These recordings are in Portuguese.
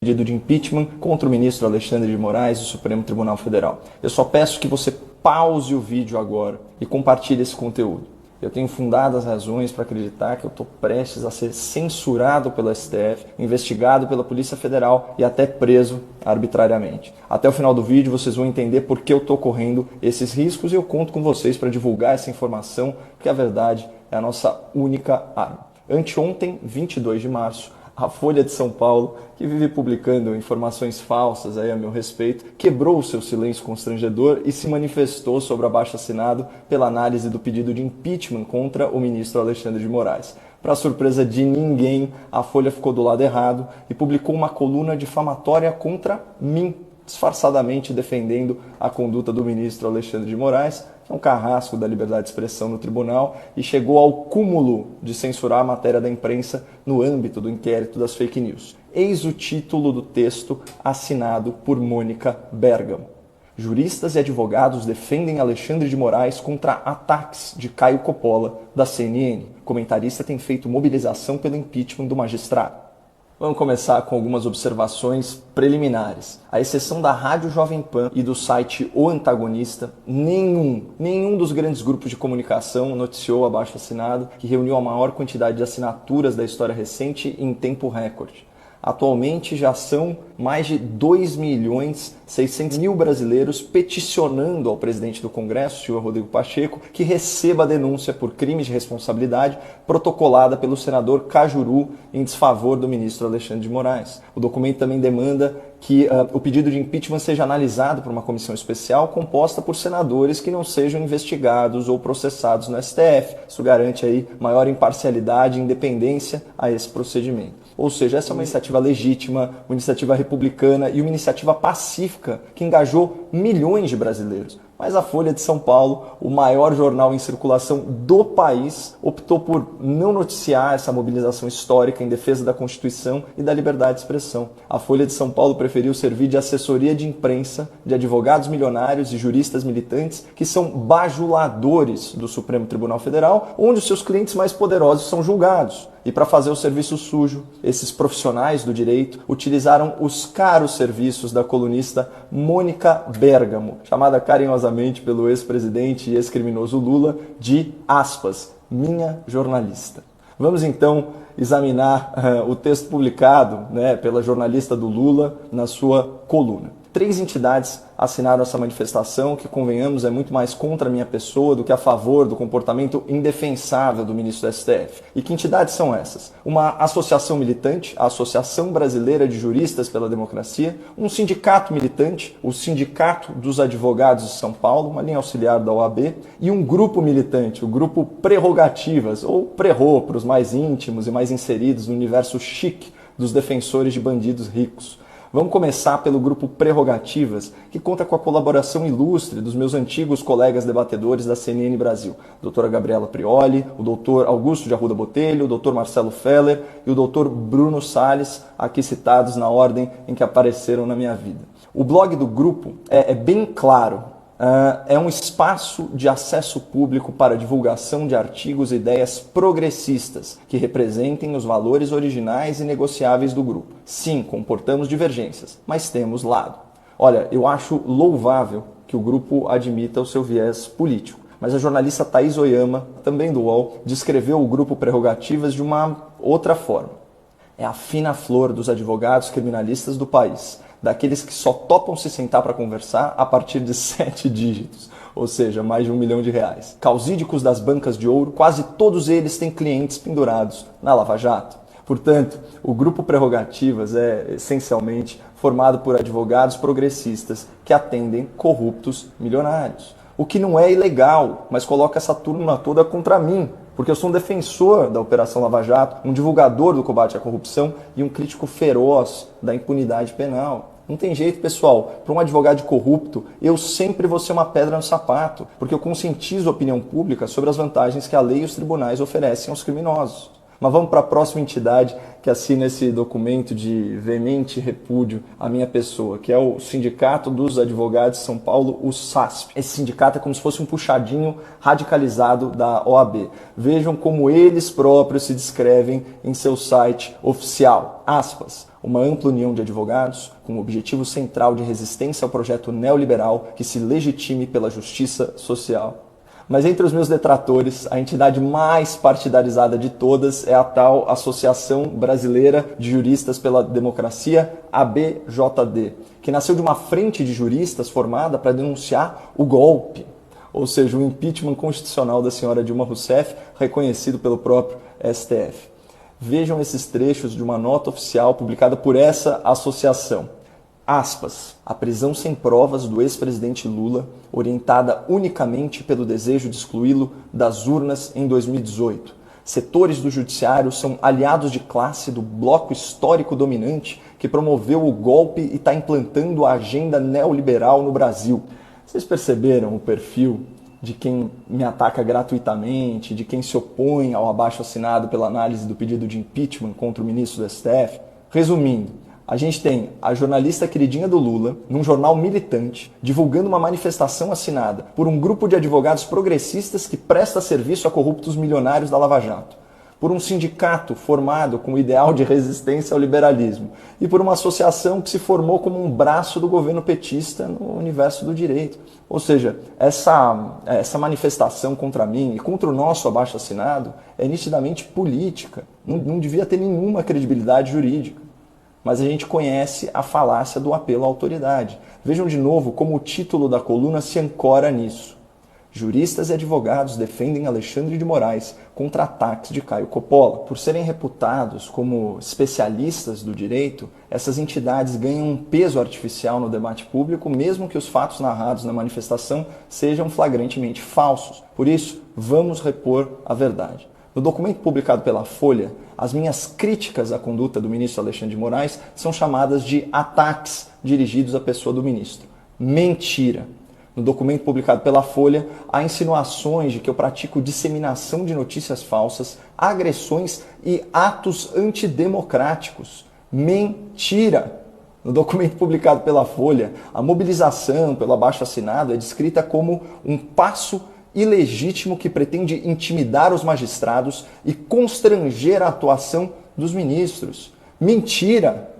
pedido de impeachment contra o ministro Alexandre de Moraes do Supremo Tribunal Federal. Eu só peço que você pause o vídeo agora e compartilhe esse conteúdo. Eu tenho fundadas razões para acreditar que eu estou prestes a ser censurado pelo STF, investigado pela Polícia Federal e até preso arbitrariamente. Até o final do vídeo vocês vão entender por que eu estou correndo esses riscos e eu conto com vocês para divulgar essa informação, porque a verdade é a nossa única arma. Anteontem, 22 de março, a Folha de São Paulo, que vive publicando informações falsas aí a meu respeito, quebrou o seu silêncio constrangedor e se manifestou sobre o abaixo-assinado pela análise do pedido de impeachment contra o ministro Alexandre de Moraes. Para surpresa de ninguém, a Folha ficou do lado errado e publicou uma coluna difamatória contra mim, disfarçadamente defendendo a conduta do ministro Alexandre de Moraes, que é um carrasco da liberdade de expressão no tribunal, e chegou ao cúmulo de censurar a matéria da imprensa no âmbito do inquérito das fake news. Eis o título do texto assinado por Mônica Bergamo. Juristas e advogados defendem Alexandre de Moraes contra ataques de Caio Coppola, da CNN. O comentarista tem feito mobilização pelo impeachment do magistrado. Vamos começar com algumas observações preliminares. À exceção da Rádio Jovem Pan e do site O Antagonista, nenhum dos grandes grupos de comunicação noticiou o abaixo-assinado, que reuniu a maior quantidade de assinaturas da história recente em tempo recorde. Atualmente já são mais de 2.600.000 brasileiros peticionando ao presidente do Congresso, senhor Rodrigo Pacheco, que receba a denúncia por crime de responsabilidade protocolada pelo senador Cajuru em desfavor do ministro Alexandre de Moraes. O documento também demanda que o pedido de impeachment seja analisado por uma comissão especial composta por senadores que não sejam investigados ou processados no STF. Isso garante aí maior imparcialidade e independência a esse procedimento. Ou seja, essa é uma iniciativa legítima, uma iniciativa republicana e uma iniciativa pacífica que engajou milhões de brasileiros. Mas a Folha de São Paulo, o maior jornal em circulação do país, optou por não noticiar essa mobilização histórica em defesa da Constituição e da liberdade de expressão. A Folha de São Paulo preferiu servir de assessoria de imprensa de advogados milionários e juristas militantes que são bajuladores do Supremo Tribunal Federal, onde os seus clientes mais poderosos são julgados. E para fazer o serviço sujo, esses profissionais do direito utilizaram os caros serviços da colunista Mônica Bergamo, chamada carinhosamente pelo ex-presidente e ex-criminoso Lula de, aspas, minha jornalista. Vamos então examinar o texto publicado pela jornalista do Lula na sua coluna. 3 entidades assinaram essa manifestação, que, convenhamos, é muito mais contra a minha pessoa do que a favor do comportamento indefensável do ministro do STF. E que entidades são essas? Uma associação militante, a Associação Brasileira de Juristas pela Democracia, um sindicato militante, o Sindicato dos Advogados de São Paulo, uma linha auxiliar da OAB, e um grupo militante, o Grupo Prerrogativas, ou Prerro, para os mais íntimos e mais inseridos no universo chique dos defensores de bandidos ricos. Vamos começar pelo grupo Prerrogativas, que conta com a colaboração ilustre dos meus antigos colegas debatedores da CNN Brasil, a doutora Gabriela Prioli, o doutor Augusto de Arruda Botelho, o doutor Marcelo Feller e o doutor Bruno Salles, aqui citados na ordem em que apareceram na minha vida. O blog do grupo é bem claro. É um espaço de acesso público para divulgação de artigos e ideias progressistas que representem os valores originais e negociáveis do grupo. Sim, comportamos divergências, mas temos lado. Olha, eu acho louvável que o grupo admita o seu viés político, mas a jornalista Thaís Oyama, também do UOL, descreveu o grupo Prerrogativas de uma outra forma. É a fina flor dos advogados criminalistas do país, daqueles que só topam se sentar para conversar a partir de 7 dígitos, ou seja, mais de R$1 milhão. Causídicos das bancas de ouro, quase todos eles têm clientes pendurados na Lava Jato. Portanto, o grupo Prerrogativas é essencialmente formado por advogados progressistas que atendem corruptos milionários. O que não é ilegal, mas coloca essa turma toda contra mim, porque eu sou um defensor da Operação Lava Jato, um divulgador do combate à corrupção e um crítico feroz da impunidade penal. Não tem jeito, pessoal. Para um advogado corrupto, eu sempre vou ser uma pedra no sapato, porque eu conscientizo a opinião pública sobre as vantagens que a lei e os tribunais oferecem aos criminosos. Mas vamos para a próxima entidade que assina esse documento de veemente repúdio à minha pessoa, que é o Sindicato dos Advogados de São Paulo, o SASP. Esse sindicato é como se fosse um puxadinho radicalizado da OAB. Vejam como eles próprios se descrevem em seu site oficial. Aspas. uma ampla união de advogados com o objetivo central de resistência ao projeto neoliberal que se legitime pela justiça social. Mas entre os meus detratores, a entidade mais partidarizada de todas é a tal Associação Brasileira de Juristas pela Democracia, ABJD, que nasceu de uma frente de juristas formada para denunciar o golpe, ou seja, o impeachment constitucional da senhora Dilma Rousseff, reconhecido pelo próprio STF. Vejam esses trechos de uma nota oficial publicada por essa associação. Aspas, a prisão sem provas do ex-presidente Lula, orientada unicamente pelo desejo de excluí-lo das urnas em 2018. Setores do judiciário são aliados de classe do bloco histórico dominante que promoveu o golpe e está implantando a agenda neoliberal no Brasil. Vocês perceberam o perfil de quem me ataca gratuitamente, de quem se opõe ao abaixo-assinado pela análise do pedido de impeachment contra o ministro do STF? Resumindo, a gente tem a jornalista queridinha do Lula, num jornal militante, divulgando uma manifestação assinada por um grupo de advogados progressistas que presta serviço a corruptos milionários da Lava Jato, por um sindicato formado com o ideal de resistência ao liberalismo e por uma associação que se formou como um braço do governo petista no universo do direito. Ou seja, essa manifestação contra mim e contra o nosso abaixo-assinado é nitidamente política, não devia ter nenhuma credibilidade jurídica. Mas a gente conhece a falácia do apelo à autoridade. Vejam de novo como o título da coluna se ancora nisso. Juristas e advogados defendem Alexandre de Moraes contra ataques de Caio Coppola. Por serem reputados como especialistas do direito, essas entidades ganham um peso artificial no debate público, mesmo que os fatos narrados na manifestação sejam flagrantemente falsos. Por isso, vamos repor a verdade. No documento publicado pela Folha, as minhas críticas à conduta do ministro Alexandre de Moraes são chamadas de ataques dirigidos à pessoa do ministro. Mentira! No documento publicado pela Folha, há insinuações de que eu pratico disseminação de notícias falsas, agressões e atos antidemocráticos. Mentira! No documento publicado pela Folha, a mobilização pelo abaixo-assinado é descrita como um passo ilegítimo que pretende intimidar os magistrados e constranger a atuação dos ministros. Mentira!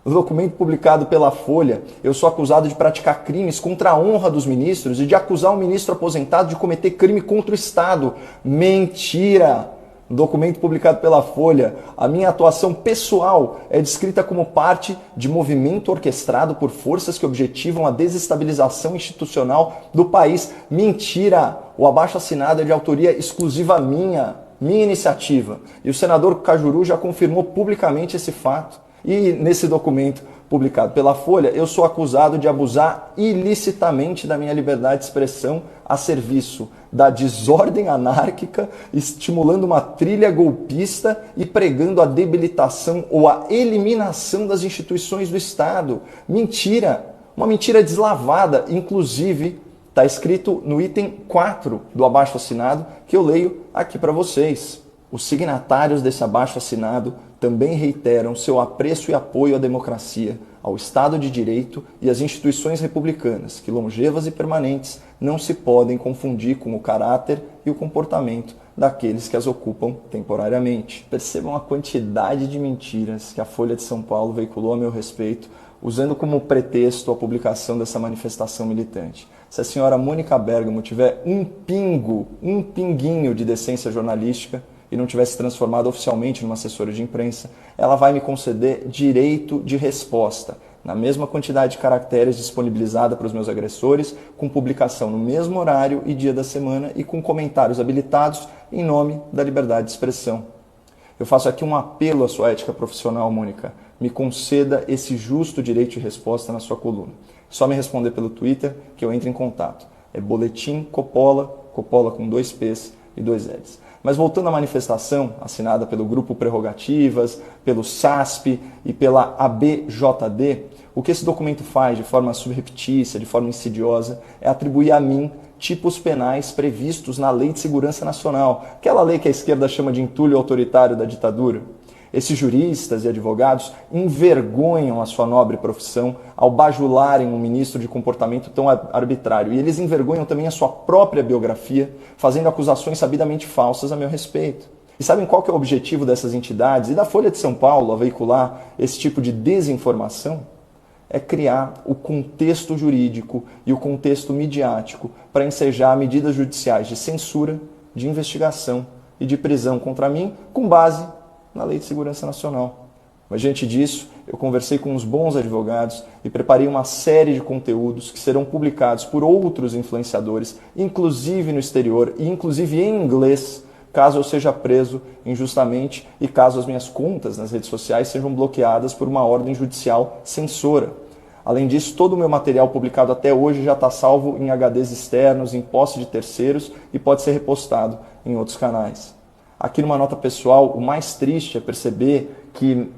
No documento publicado pela Folha, eu sou acusado de praticar crimes contra a honra dos ministros e de acusar um ministro aposentado de cometer crime contra o Estado. Mentira! No documento publicado pela Folha, a minha atuação pessoal é descrita como parte de movimento orquestrado por forças que objetivam a desestabilização institucional do país. Mentira! O abaixo-assinado é de autoria exclusiva minha iniciativa. E o senador Cajuru já confirmou publicamente esse fato. E nesse documento publicado pela Folha, eu sou acusado de abusar ilicitamente da minha liberdade de expressão a serviço da desordem anárquica, estimulando uma trilha golpista e pregando a debilitação ou a eliminação das instituições do Estado. Mentira! Uma mentira deslavada, inclusive está escrito no item 4 do abaixo-assinado, que eu leio aqui para vocês. Os signatários desse abaixo-assinado também reiteram seu apreço e apoio à democracia, ao Estado de Direito e às instituições republicanas, que longevas e permanentes não se podem confundir com o caráter e o comportamento daqueles que as ocupam temporariamente. Percebam a quantidade de mentiras que a Folha de São Paulo veiculou a meu respeito, usando como pretexto a publicação dessa manifestação militante. Se a senhora Mônica Bergamo tiver um pinguinho de decência jornalística, e não tivesse transformado oficialmente numa assessora de imprensa, ela vai me conceder direito de resposta, na mesma quantidade de caracteres disponibilizada para os meus agressores, com publicação no mesmo horário e dia da semana e com comentários habilitados em nome da liberdade de expressão. Eu faço aqui um apelo à sua ética profissional, Mônica. Me conceda esse justo direito de resposta na sua coluna. Só me responder pelo Twitter que eu entro em contato. É Boletim Coppola, Coppola com 2 P's e 2 L's. Mas voltando à manifestação, assinada pelo Grupo Prerrogativas, pelo SASP e pela ABJD, o que esse documento faz de forma subreptícia, de forma insidiosa, é atribuir a mim tipos penais previstos na Lei de Segurança Nacional, aquela lei que a esquerda chama de entulho autoritário da ditadura. Esses juristas e advogados envergonham a sua nobre profissão ao bajularem um ministro de comportamento tão arbitrário. E eles envergonham também a sua própria biografia, fazendo acusações sabidamente falsas a meu respeito. E sabem qual que é o objetivo dessas entidades e da Folha de São Paulo a veicular esse tipo de desinformação? É criar o contexto jurídico e o contexto midiático para ensejar medidas judiciais de censura, de investigação e de prisão contra mim, com base na Lei de Segurança Nacional. Mas diante disso, eu conversei com uns bons advogados e preparei uma série de conteúdos que serão publicados por outros influenciadores, inclusive no exterior e inclusive em inglês, caso eu seja preso injustamente e caso as minhas contas nas redes sociais sejam bloqueadas por uma ordem judicial censora. Além disso, todo o meu material publicado até hoje já está salvo em HDs externos, em posse de terceiros e pode ser repostado em outros canais. Aqui numa nota pessoal, o mais triste é perceber que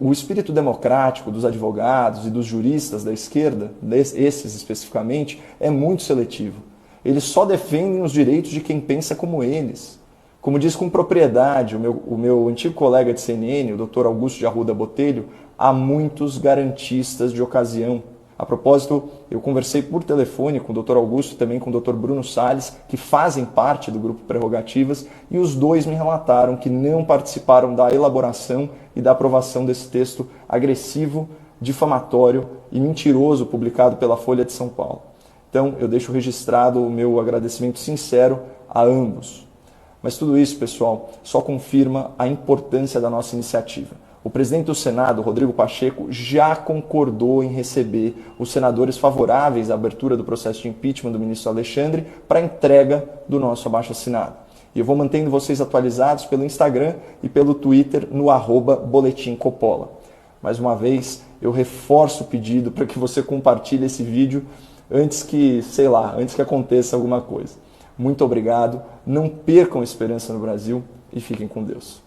o espírito democrático dos advogados e dos juristas da esquerda, esses especificamente, é muito seletivo. Eles só defendem os direitos de quem pensa como eles. Como diz com propriedade o meu antigo colega de CNN, o Dr. Augusto de Arruda Botelho, há muitos garantistas de ocasião. A propósito, eu conversei por telefone com o Dr. Augusto e também com o Dr. Bruno Salles, que fazem parte do grupo Prerrogativas, e os dois me relataram que não participaram da elaboração e da aprovação desse texto agressivo, difamatório e mentiroso publicado pela Folha de São Paulo. Então, eu deixo registrado o meu agradecimento sincero a ambos. Mas tudo isso, pessoal, só confirma a importância da nossa iniciativa. O presidente do Senado, Rodrigo Pacheco, já concordou em receber os senadores favoráveis à abertura do processo de impeachment do ministro Alexandre para a entrega do nosso abaixo-assinado. E eu vou mantendo vocês atualizados pelo Instagram e pelo Twitter no @Boletim Coppola. Mais uma vez, eu reforço o pedido para que você compartilhe esse vídeo antes que aconteça alguma coisa. Muito obrigado, não percam a esperança no Brasil e fiquem com Deus.